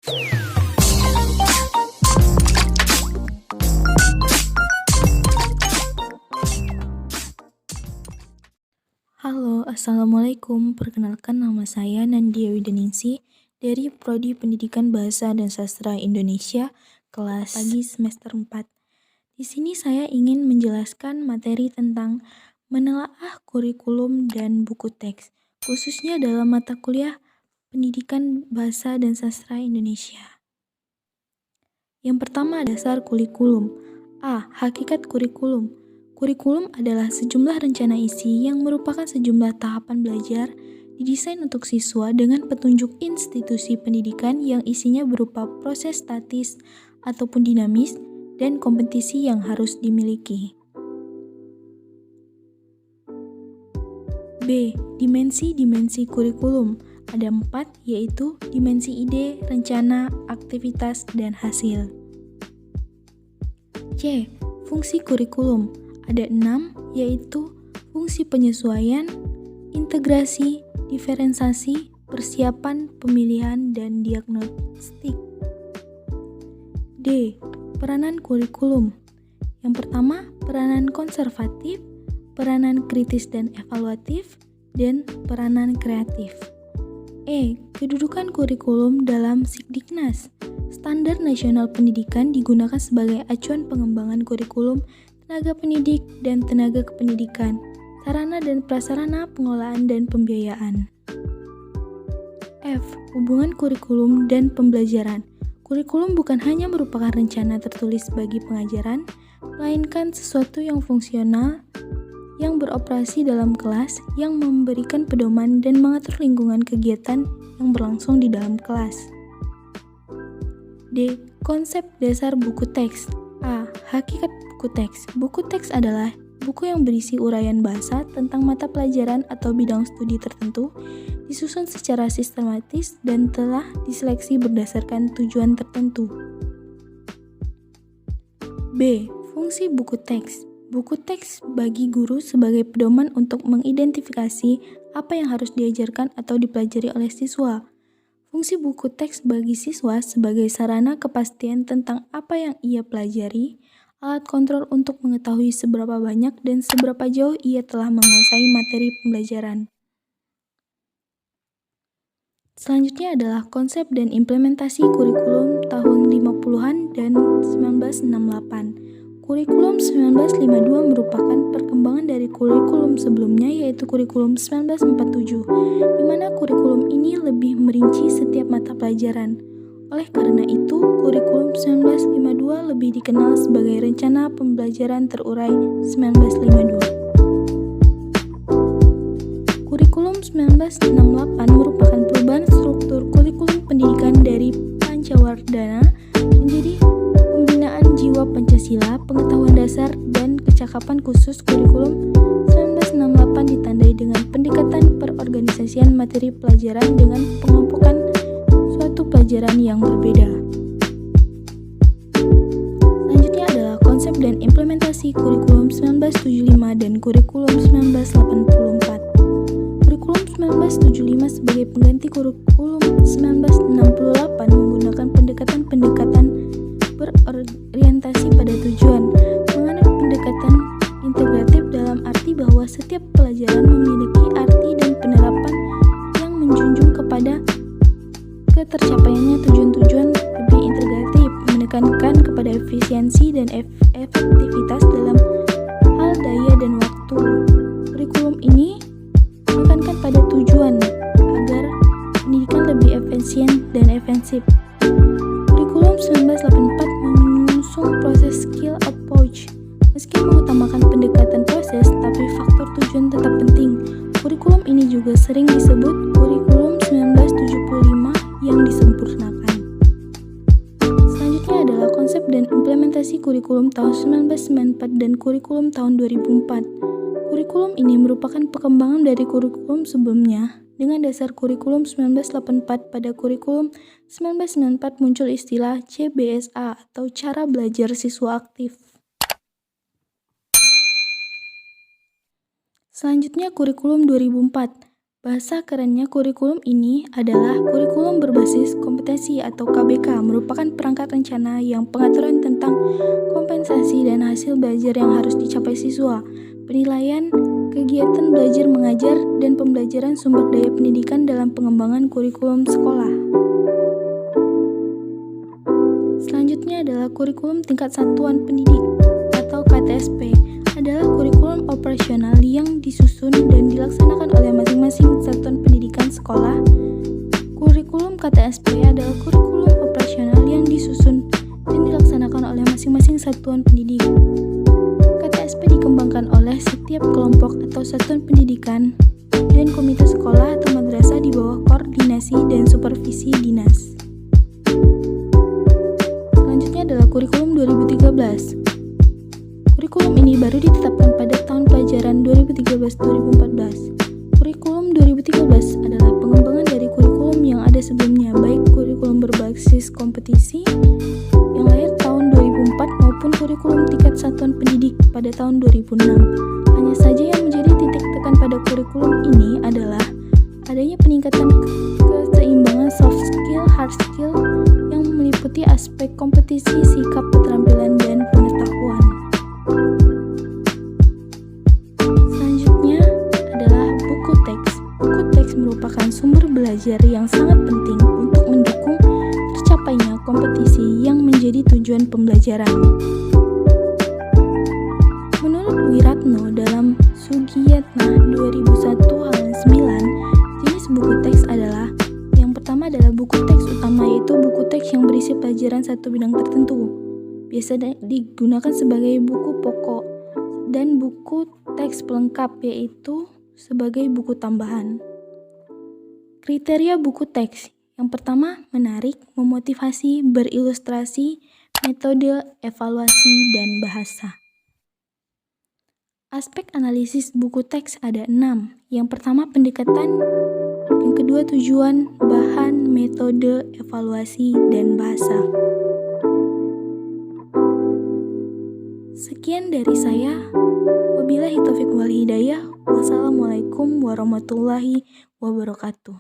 Halo, Assalamualaikum. Perkenalkan nama saya Nandia Wideningsih dari Prodi Pendidikan Bahasa dan Sastra Indonesia, kelas pagi semester 4. Di sini saya ingin menjelaskan materi tentang menelaah kurikulum dan buku teks, khususnya dalam mata kuliah Pendidikan Bahasa dan Sastra Indonesia. Yang pertama, dasar kurikulum. A. Hakikat kurikulum. Kurikulum adalah sejumlah rencana isi yang merupakan sejumlah tahapan belajar didesain untuk siswa dengan petunjuk institusi pendidikan yang isinya berupa proses statis ataupun dinamis dan kompetisi yang harus dimiliki. B. Dimensi-dimensi kurikulum. Ada 4, yaitu dimensi ide, rencana, aktivitas, dan hasil. C. Fungsi kurikulum. Ada 6, yaitu fungsi penyesuaian, integrasi, diferensiasi, persiapan, pemilihan, dan diagnostik. D. Peranan kurikulum. Yang pertama, peranan konservatif, peranan kritis dan evaluatif, dan peranan kreatif. E. Kedudukan kurikulum dalam Sikdiknas. Standar Nasional Pendidikan digunakan sebagai acuan pengembangan kurikulum tenaga pendidik dan tenaga kependidikan, sarana dan prasarana pengelolaan dan pembiayaan. F. Hubungan kurikulum dan pembelajaran. Kurikulum bukan hanya merupakan rencana tertulis bagi pengajaran, melainkan sesuatu yang fungsional, yang beroperasi dalam kelas, yang memberikan pedoman dan mengatur lingkungan kegiatan yang berlangsung di dalam kelas. D. Konsep dasar buku teks. A. Hakikat buku teks. Buku teks adalah buku yang berisi uraian bahasa tentang mata pelajaran atau bidang studi tertentu, disusun secara sistematis dan telah diseleksi berdasarkan tujuan tertentu. B. Fungsi buku teks. Buku teks bagi guru sebagai pedoman untuk mengidentifikasi apa yang harus diajarkan atau dipelajari oleh siswa. Fungsi buku teks bagi siswa sebagai sarana kepastian tentang apa yang ia pelajari, alat kontrol untuk mengetahui seberapa banyak dan seberapa jauh ia telah menguasai materi pembelajaran. Selanjutnya adalah konsep dan implementasi kurikulum tahun 50-an dan 1968. Kurikulum 1952 merupakan perkembangan dari kurikulum sebelumnya, yaitu kurikulum 1947, di mana kurikulum ini lebih merinci setiap mata pelajaran. Oleh karena itu, kurikulum 1952 lebih dikenal sebagai Rencana Pembelajaran Terurai 1952. Kurikulum 1968 merupakan perubahan struktur kurikulum pendidikan dari Pancawardhana menjadi pembinaan jiwa Pancasila, pengetahuan dasar, dan kecakapan khusus. Kurikulum 1968 ditandai dengan pendekatan perorganisasian materi pelajaran dengan pengelompokan suatu pelajaran yang berbeda. Selanjutnya adalah konsep dan implementasi kurikulum 1975 dan kurikulum 1984. Kurikulum 1975 sebagai pengganti kurikulum 1968 menggunakan pendekatan-pendekatan berorientasi pada tujuan, menganut pendekatan integratif dalam arti bahwa setiap pelajaran memiliki arti dan penerapan yang menjunjung kepada ketercapaiannya tujuan-tujuan lebih integratif, menekankan kepada efisiensi dan efektivitas dalam hal daya dan waktu. Kurikulum ini menekankan pada tujuan agar pendidikan lebih efisien dan efensif. Kurikulum 1984 mengusung proses skill approach. Meski mengutamakan pendekatan proses, tapi faktor tujuan tetap penting. Kurikulum ini juga sering disebut kurikulum 1975 yang disempurnakan. Selanjutnya adalah konsep dan implementasi kurikulum tahun 1994 dan kurikulum tahun 2004. Kurikulum ini merupakan perkembangan dari kurikulum sebelumnya. Dengan dasar kurikulum 1984, pada kurikulum 1994 muncul istilah CBSA atau cara belajar siswa aktif. Selanjutnya kurikulum 2004. Bahasa kerennya kurikulum ini adalah kurikulum berbasis kompetensi atau KBK, merupakan perangkat rencana yang pengaturan tentang kompensasi dan hasil belajar yang harus dicapai siswa, penilaian kegiatan belajar mengajar, dan pembelajaran sumber daya pendidikan dalam pengembangan kurikulum sekolah. Selanjutnya adalah kurikulum tingkat satuan pendidik atau KTSP, adalah kurikulum operasional yang disusun dan dilaksanakan oleh masing-masing satuan pendidikan sekolah. Kurikulum KTSP adalah kurikulum operasional yang disusun dan dilaksanakan oleh masing-masing satuan pendidik. KTSP dikembangkan oleh setiap kelompok atau satuan pendidikan dan komite sekolah atau madrasah di bawah koordinasi dan supervisi dinas. Selanjutnya adalah kurikulum 2013. Kurikulum ini baru ditetapkan pada tahun pelajaran 2013-2014. Kurikulum 2013 adalah pengembangan dari kurikulum yang ada sebelumnya, baik kurikulum berbasis kompetisi yang lahir tahun 2004 maupun kurikulum tingkat satuan pendidik pada tahun 2006. Hanya saja yang menjadi titik tekan pada kurikulum ini adalah adanya peningkatan keseimbangan soft skill, hard skill yang meliputi aspek kompetisi, sikap, keterampilan, dan pengetahuan. Selanjutnya adalah buku teks. Buku teks merupakan sumber belajar yang sangat penting untuk mendukung tercapainya kompetisi yang menjadi tujuan pembelajaran. Menurut Wiratno dalam Sugiyatna 2001 halaman 9, jenis buku teks adalah: yang pertama adalah buku teks utama, yaitu buku teks yang berisi pelajaran satu bidang tertentu, biasa digunakan sebagai buku pokok, dan buku teks pelengkap, yaitu sebagai buku tambahan. Kriteria buku teks: yang pertama, menarik, memotivasi, berilustrasi, metode, evaluasi, dan bahasa. Aspek analisis buku teks ada 6. Yang pertama, pendekatan. Yang kedua, tujuan, bahan, metode, evaluasi, dan bahasa. Sekian dari saya. Wabillahi taufiq wal hidayah. Wassalamualaikum warahmatullahi wabarakatuh.